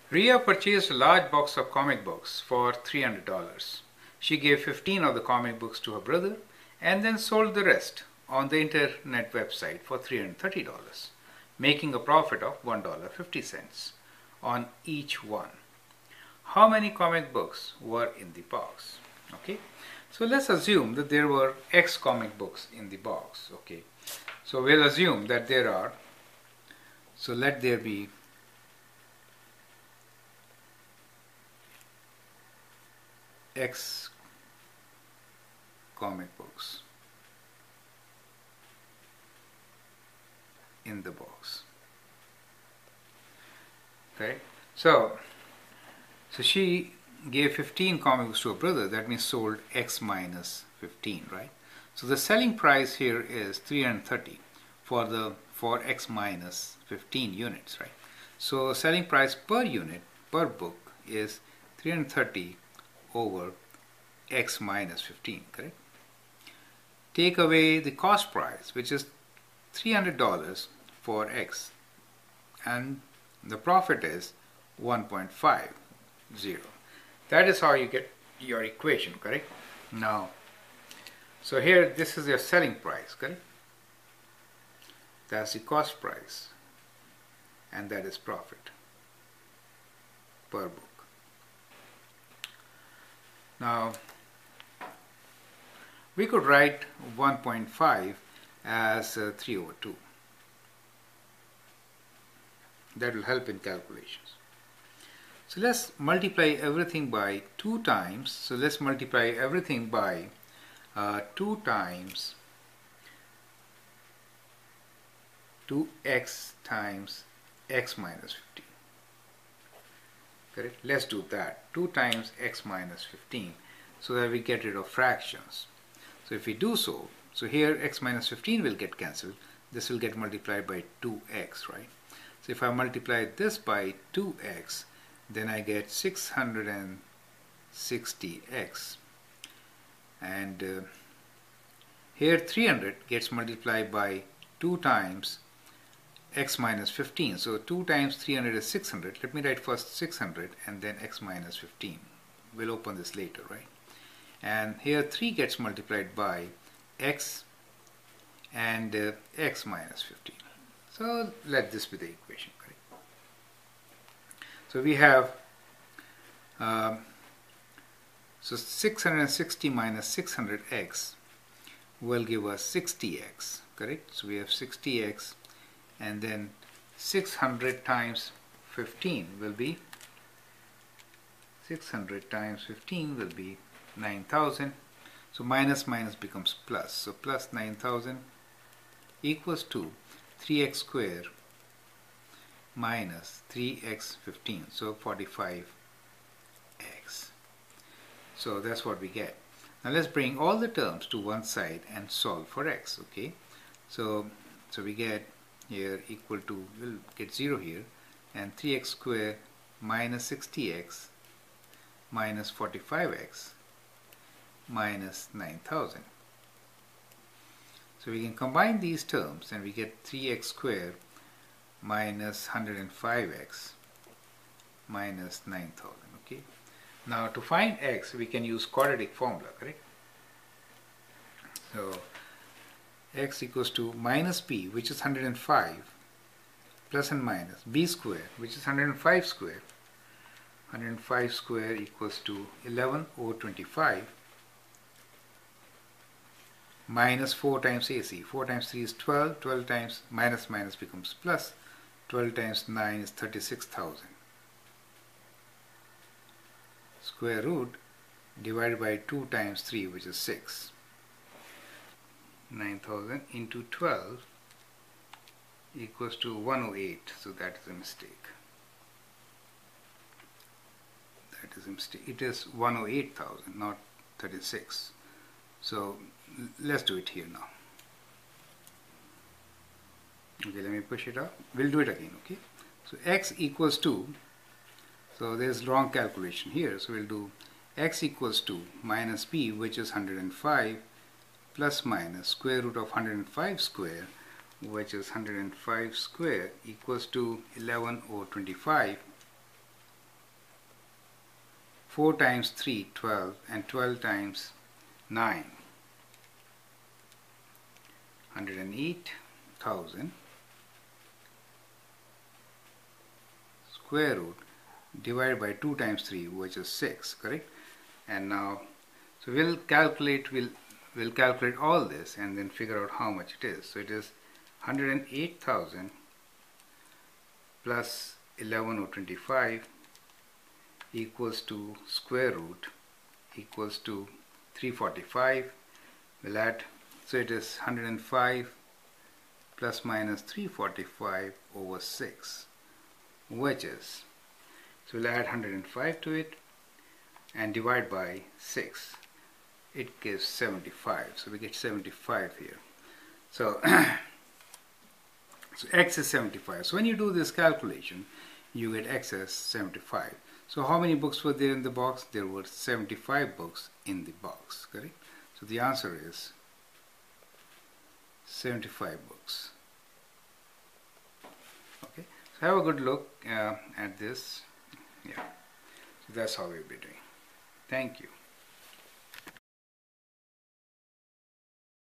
Ria purchased a large box of comic books for $300. She gave 15 of the comic books to her brother and then sold the rest on the internet website for $330, making a profit of $1.50 on each one. How many comic books were in the box? Okay, so let's assume that there were X comic books in the box. Okay, so we'll assume that there are, so let there be X comic books in the box. Okay, so she gave 15 comic books to her brother. That means sold X minus 15, right? So the selling price here is 330 for X minus 15 units, right? So selling price per unit per book is 330 over X minus 15, correct? Take away the cost price, which is $300 for X, and the profit is 1.50. That is how you get your equation, correct? Now, so here this is your selling price, correct? That's the cost price, and that is profit per book. Now, we could write 1.5 as 3 over 2. That will help in calculations. So let's multiply everything by 2 times. So let's multiply everything by 2 times 2x times x minus 15. Correct? Let's do that. 2 times x minus 15, so that we get rid of fractions. So if we do so, so here x minus 15 will get cancelled. This will get multiplied by 2x, right? So if I multiply this by 2x, then I get 660x. And here 300 gets multiplied by 2 times x minus 15. So 2 times 300 is 600. Let me write first 600 and then x minus 15. We'll open this later, right? And here 3 gets multiplied by x and x minus 15. So let this be the equation, correct? So we have so 660 minus 600x will give us 60x, correct? So we have 60x, and then 600 times 15 will be 9,000. So minus minus becomes plus. So plus 9,000 equals to 3x square minus 3x 15. So 45x. So that's what we get. Now let's bring all the terms to one side and solve for x. Okay. So we get here equal to, we'll get 0 here, and 3x square minus 60x minus 45x minus 9,000. So we can combine these terms and we get 3x square minus 105x minus 9,000. Okay. Now to find x, we can use quadratic formula, correct? So x equals to minus b, which is 105, plus and minus b square, which is 105 square. 105 square equals to 11 over 25 minus 4 times AC. 4 times 3 is 12. 12 times minus minus becomes plus. 12 times 9 is 36,000. Square root divided by 2 times 3, which is 6. 9,000 into 12 equals to 108. So that is a mistake. That is a mistake. It is 108,000, not 36. So let's do it here now. Okay, let me push it up. We'll do it again, okay? So x equals to, so there's wrong calculation here. So we'll do x equals to minus b, which is 105, plus minus square root of 105 square, which is 105 square, equals to 11 over 25 4 times 3, 12, and 12 times 9, 108,000 square root divided by 2 times 3, which is 6, correct? And now, so we'll calculate all this and then figure out how much it is. So it is 108,000 plus 11,025 equals to square root equals to 345. We'll add, so it is 105 plus minus 345 over 6, which is, so we'll add 105 to it and divide by 6. It gives 75. So we get 75 here. So, so x is 75. So when you do this calculation, you get x as 75. So how many books were there in the box? There were 75 books in the box, correct? So the answer is 75 books. Okay, so have a good look at this. Yeah, so that's how we'll be doing. Thank you.